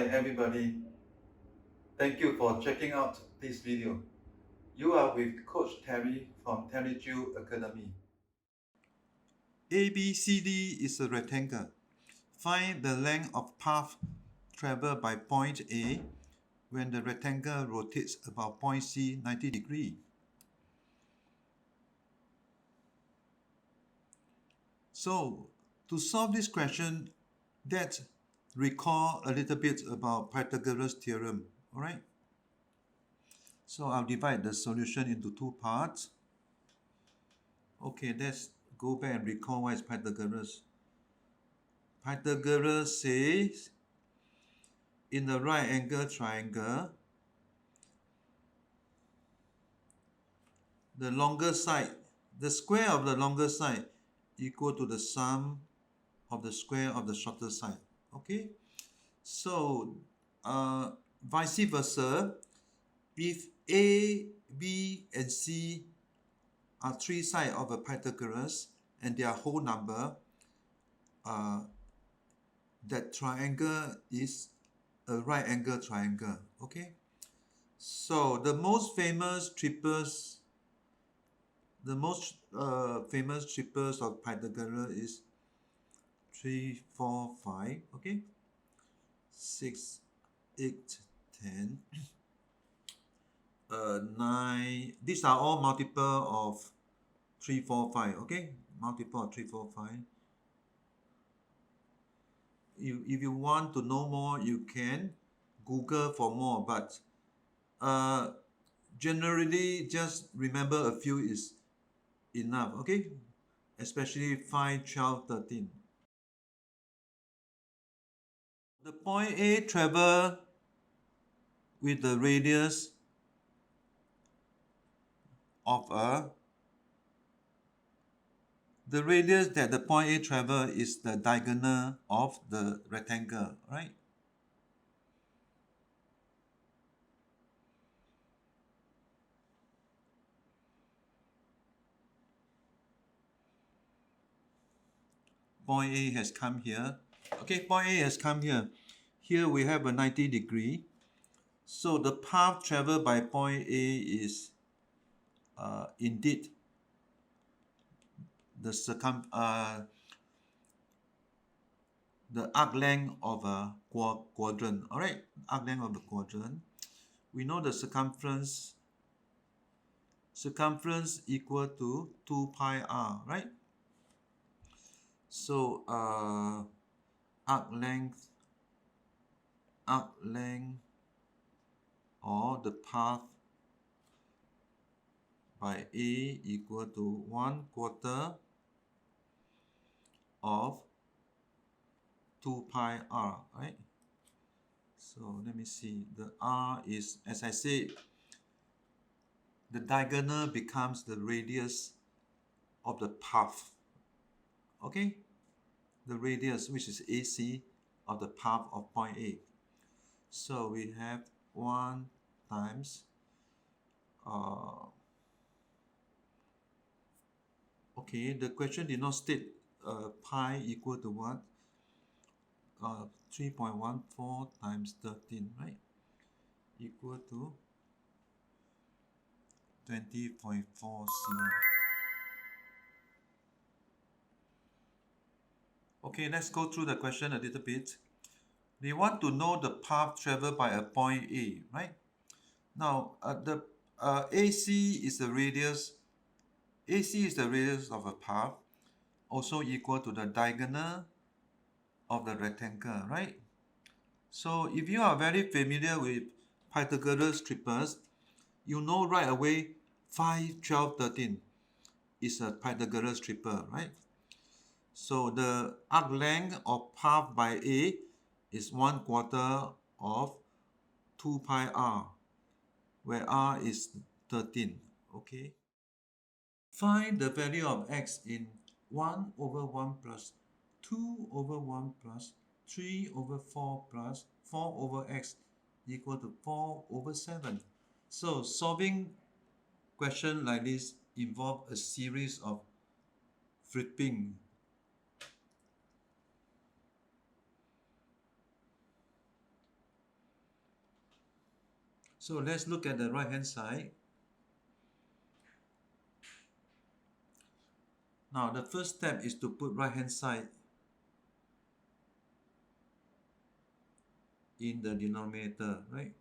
everybody. Thank you for checking out this video. You are with Coach Terry from Terry Ju Academy. ABCD is a rectangle. Find the length of path traveled by point A when the rectangle rotates about point C 90 degrees. So, to solve this question, let's recall a little bit about Pythagoras theorem, all right? So I'll divide the solution into two parts. Okay, let's go back and recall what is Pythagoras. Pythagoras says in the right angle triangle, the longer side, the square of the longer side equal to the sum of the square of the shorter side. Okay, so vice versa, if A, B, and C are three sides of a Pythagoras and they are whole number, that triangle is a right angle triangle. Okay, so the most famous triples of Pythagoras is 3, 4, 5. Okay, 6, 8, 10, 9. These are all multiple of 3, 4, 5. Okay, multiple of 3, 4, 5. If you want to know more, you can Google for more, but generally just remember a few is enough. Okay, especially 5, 12, 13. The point A travel with the radius of the radius that the point A travel is the diagonal of the rectangle, right? Point A has come here. Okay, point A has come here. Here we have a 90 degree. So the path traveled by point A is indeed the arc length of a quadrant. All right, arc length of the quadrant. We know the circumference equal to 2 pi r, right? So arc length or the path by A equal to 1/4 of 2 pi r, right? So let me see, the r is, as I said, the diagonal becomes the radius of the path. Okay, the radius, which is AC, of the path of point A. So we have 1 times okay, the question did not state pi equal to what? 3.14 times 13, right? Equal to 20.4 cm. Okay, let's go through the question a little bit. They want to know the path traveled by a point A, right? Now, the AC is the radius. AC is the radius of a path, also equal to the diagonal of the rectangle, right? So if you are very familiar with Pythagoras triples, you know right away 5, 12, 13 is a Pythagoras triple, right? So the arc length of path by A is 1/4 of 2 pi r, where r is 13. Okay. Find the value of x in 1/1 plus 2/1 plus 3/4 plus 4/x equal to 4/7. So solving question like this involve a series of flipping. So let's look at the right hand side. Now the first step is to put right hand side in the denominator, right?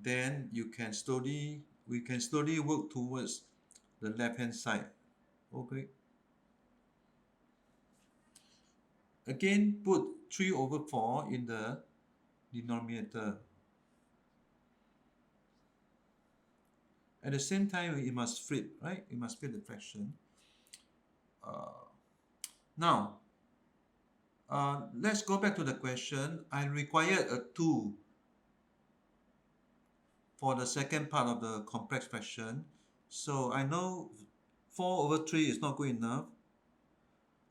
Then we can slowly work towards the left hand side. Okay. Again, put 3 over 4 in the denominator. At the same time, it must flip, right? It must flip the fraction. Now, let's go back to the question. I required a 2 for the second part of the complex fraction. So I know 4 over 3 is not good enough.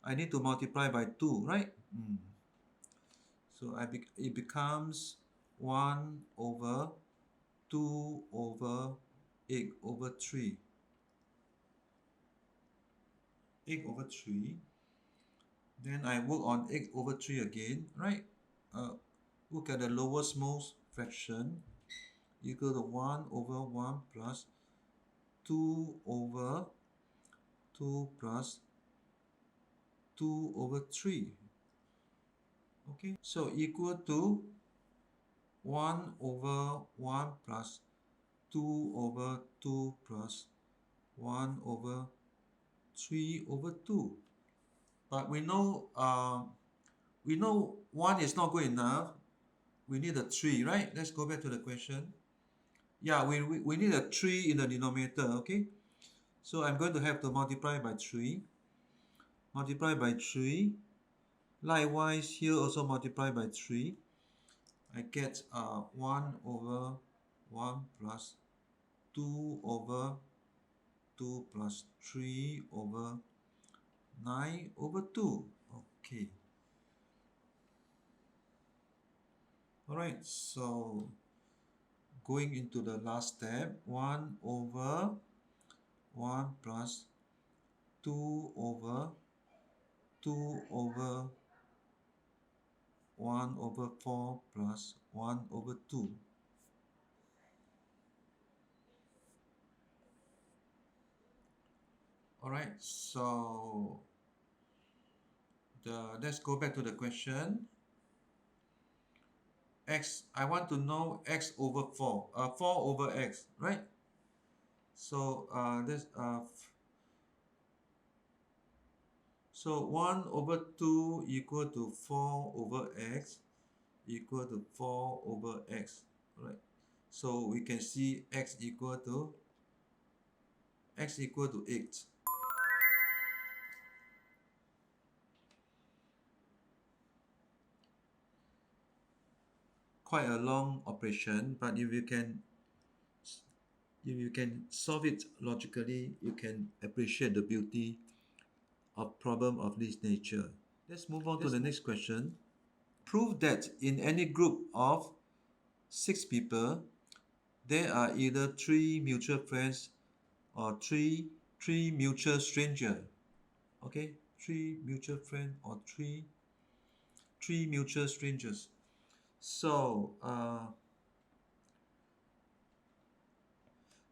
I need to multiply by 2, right? So it becomes 1 over 2 over 8 over 3. 8 over 3. Then I work on 8 over 3 again, right? Look at the lowest most fraction equal to 1 over 1 plus 2 over 2 plus 2 over 3. Okay, so equal to 1 over 1 plus 2 over 2 plus 1 over 3 over 2. But we know 1 is not good enough. We need a 3, right? Let's go back to the question. Yeah, we need a 3 in the denominator, okay? So I'm going to have to multiply by 3. Multiply by 3. Likewise, here also multiply by 3. I get 1 over 1 plus 2 over 2 plus 3 over 9 over 2. Okay. Alright, so going into the last step, 1 over 1 plus 2 over 2 over 1 over 4 plus 1 over 2. Alright, so let's go back to the question. X, I want to know x over 4, 4 over x, right? So so 1 over 2 equal to 4 over x equal to 4 over x, right? So we can see x equal to 8. Quite a long operation, but if you can solve it logically, you can appreciate the beauty of problem of this nature. Let's move on to the next question. Prove that in any group of 6 people, there are either 3 mutual friends or 3 mutual strangers. Okay, 3 mutual friends or 3 mutual strangers. So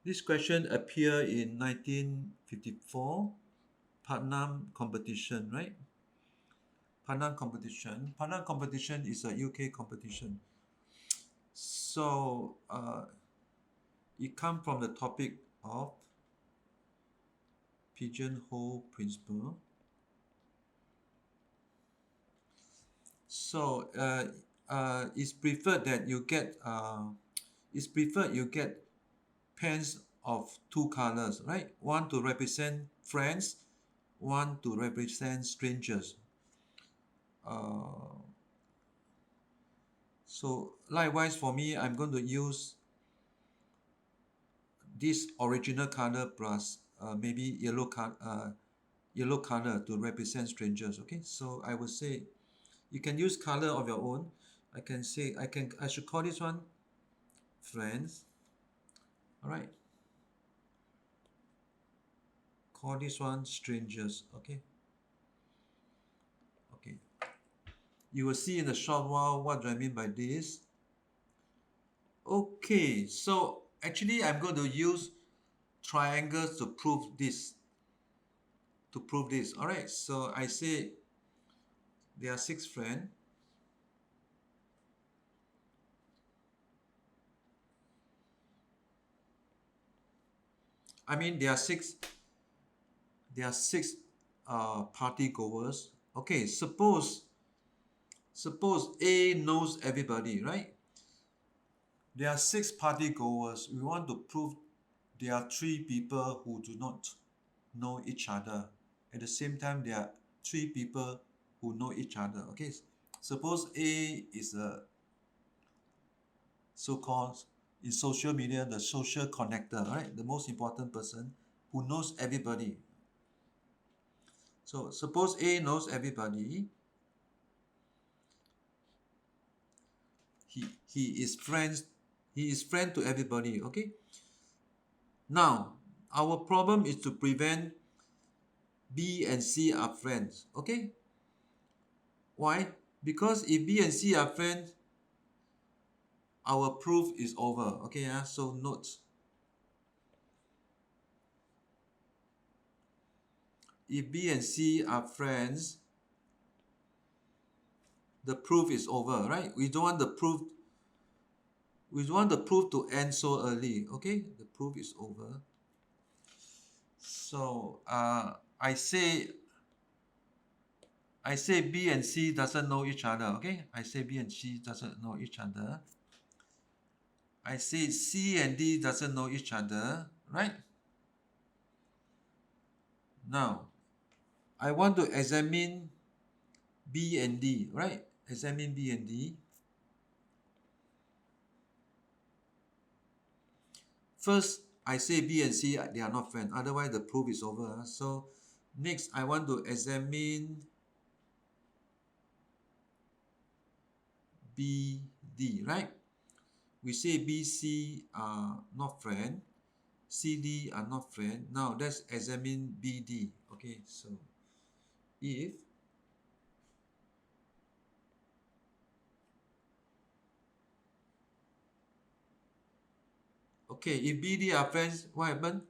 this question appeared in 1954 Putnam competition, right? Putnam competition is a UK competition. So it comes from the topic of pigeonhole principle. So it's preferred that you get pens of 2 colors, right? One to represent friends, one to represent strangers. So likewise for me, I'm going to use this original color plus maybe yellow color to represent strangers. Okay, so I would say you can use color of your own. I can say I should call this one friends. All right. call this one strangers. Okay. Okay. You will see in a short while what do I mean by this. Okay, so actually I'm going to use triangles to prove this. All right, so I say there are 6 friends. I mean, there are six party goers. Okay, suppose A knows everybody, right? There are 6 party goers. We want to prove there are 3 people who do not know each other. At the same time, there are 3 people who know each other. Okay, suppose A is a so-called in social media the social connector, right? The most important person who knows everybody. So suppose A knows everybody. He is friends. He is friend to everybody. Okay. Now our problem is to prevent B and C are friends. Okay. Why? Because if B and C are friends, our proof is over. Okay. So note. If B and C are friends, the proof is over, right? We don't want the proof to end so early. Okay, the proof is over. So I say B and C doesn't know each other. Okay, I say B and C doesn't know each other. I say C and D doesn't know each other, right? Now I want to examine B and D, right? Examine B and D. First, I say B and C, they are not friends. Otherwise, the proof is over. So next, I want to examine B, D, right? We say B, C are not friends. C, D are not friends. Now, let's examine B, D. Okay, so if B, D are friends, what happens?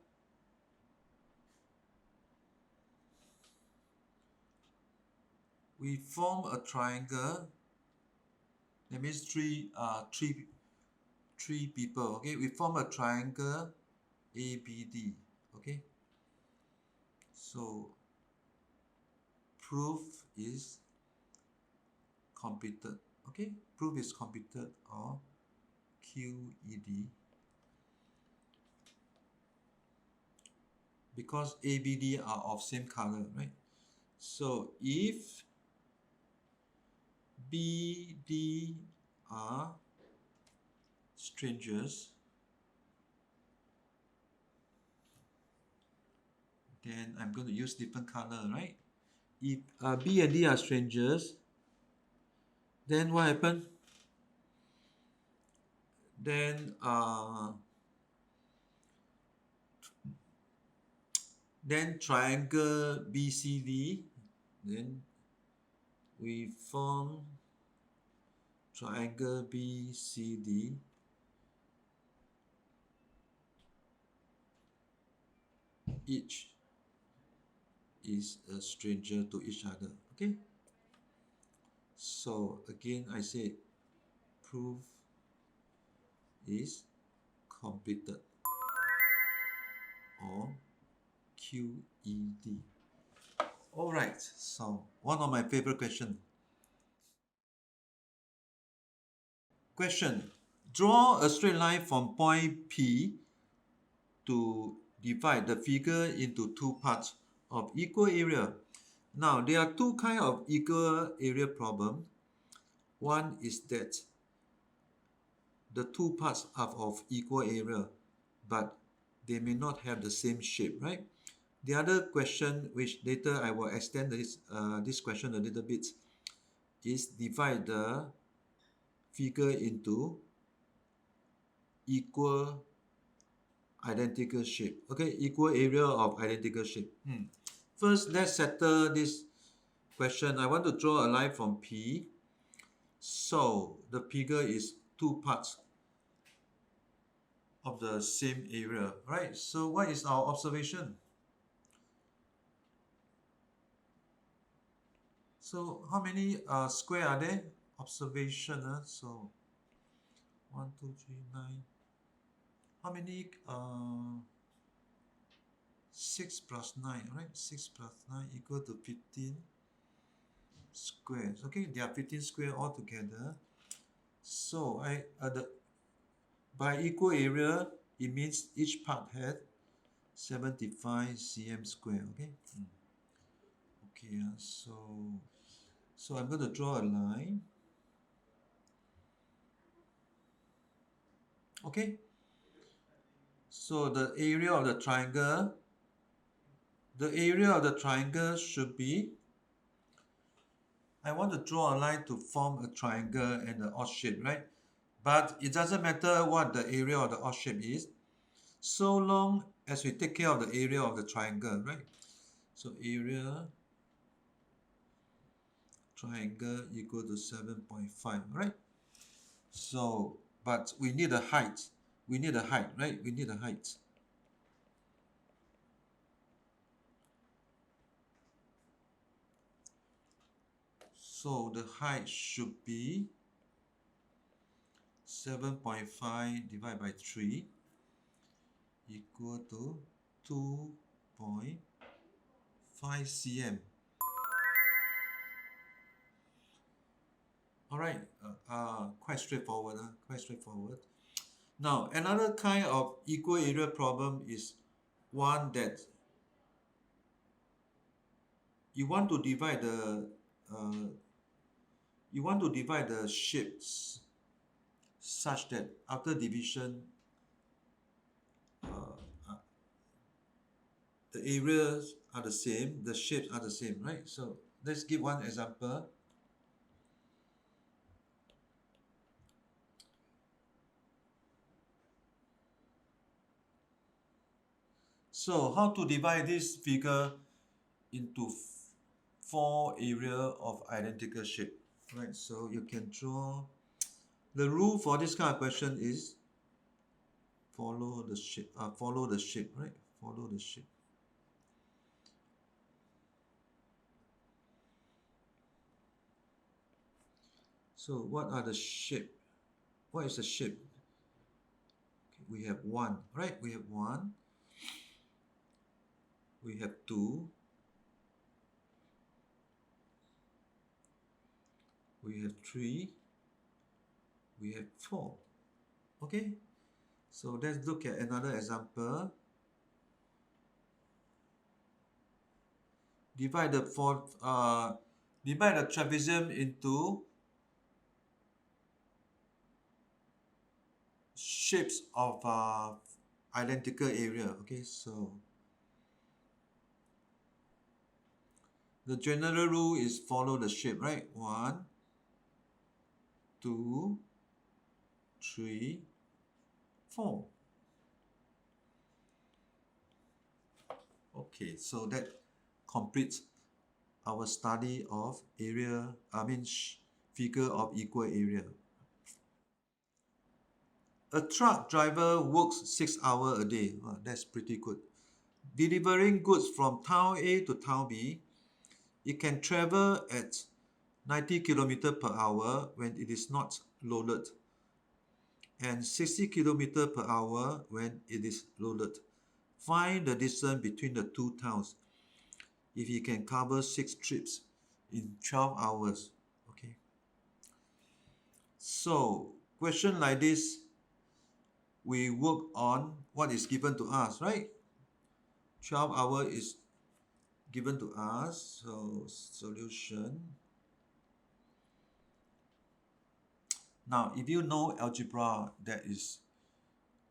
We form a triangle. That means three people. Okay, we form a triangle ABD. Okay, so proof is completed. Okay, proof is completed, or QED, because ABD are of same color, right? So if BD are strangers, then I'm going to use different color, right? If B and D are strangers, then what happened? Then triangle BCD, then we form triangle BCD. Each is a stranger to each other. Okay, so again I say proof is completed, or QED. Alright, so one of my favorite questions. Question: draw a straight line from point P to divide the figure into 2 parts of equal area. Now there are 2 kinds of equal area problem. One is that the 2 parts are of equal area, but they may not have the same shape, right? The other question, which later I will extend this question a little bit, is divide the figure into equal identical shape. Okay, equal area of identical shape. First, let's settle this question. I want to draw a line from P. So the figure is two parts of the same area, right? So what is our observation? So how many square are there? Observation. So 1, 2, 3, 9. How many? 6 plus 9, right? 6 plus 9 equal to 15 squares. Okay, there are 15 square altogether. So by equal area, it means each part had 75 cm square. Okay. Okay. So I'm going to draw a line. Okay. So the area of the triangle should be, I want to draw a line to form a triangle and an odd shape, right? But it doesn't matter what the area of the odd shape is, so long as we take care of the area of the triangle, right? So area triangle equal to 7.5, right? So, but we need a height. We need a height, right? We need a height. So the height should be 7.5 divided by 3 equal to 2.5 cm. All right, quite straightforward, quite straightforward. Now, another kind of equal area problem is one that you want to divide the shapes such that after division, the areas are the same, the shapes are the same, right? So let's give one example. So how to divide this figure into 4 areas of identical shape, right? So you can draw, the rule for this kind of question is follow the shape, right? Follow the shape. So what are the shape? What is the shape? Okay, we have 1, right? We have 1. We have 2. We have 3. We have 4. Okay? So let's look at another example. Divide the trapezium into shapes of identical area. Okay, so the general rule is follow the shape, right? 1, 2, 3, 4. Okay, so that completes our study of figure of equal area. A truck driver works 6 hours a day. Oh, that's pretty good. Delivering goods from town A to town B, it can travel at 90 km per hour when it is not loaded, and 60 km per hour when it is loaded. Find the distance between the two towns if he can cover 6 trips in 12 hours. Okay. So, question like this, we work on what is given to us, right? 12 hours is given to us. So, solution. Now, if you know algebra, that is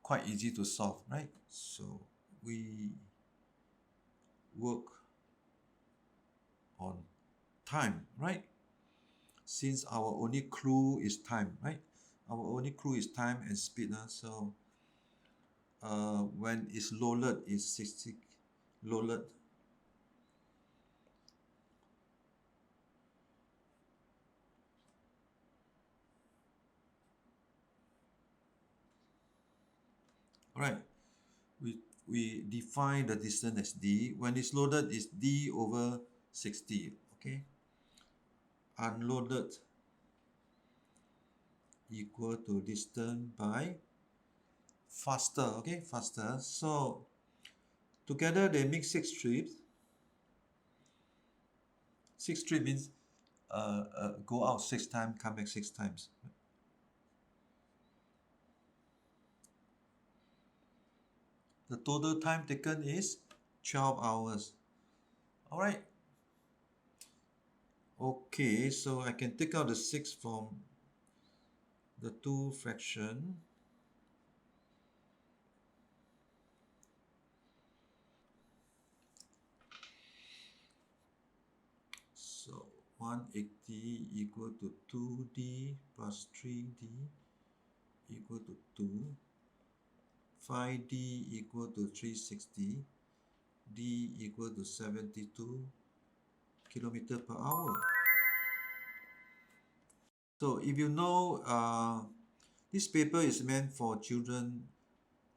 quite easy to solve, right? So, we work on time, right? Since our only clue is time, right? Our only clue is time and speed. So when it's loaded is 60 loaded. Alright, we define the distance as d. When it's loaded, it's d over 60. Okay, unloaded equal to distance by faster. Okay, faster. So together they make 6 strips. 6 strips means go out 6 times, come back 6 times. The total time taken is 12 hours. Alright. Okay, so I can take out the 6 from the 2 fraction. So 180 equal to 2d plus 3d equal to 2. 5d equal to 360. d equal to 72 kilometer per hour. So if you know, this paper is meant for children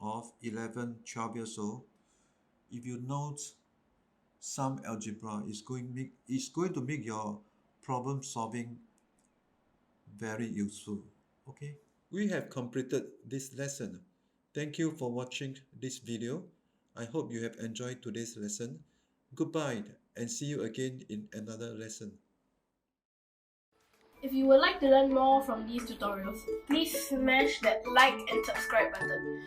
of 11, 12 years old. If you note some algebra, it's going to make your problem solving very useful. Okay, we have completed this lesson. Thank you for watching this video. I hope you have enjoyed today's lesson. Goodbye and see you again in another lesson. If you would like to learn more from these tutorials, please smash that like and subscribe button.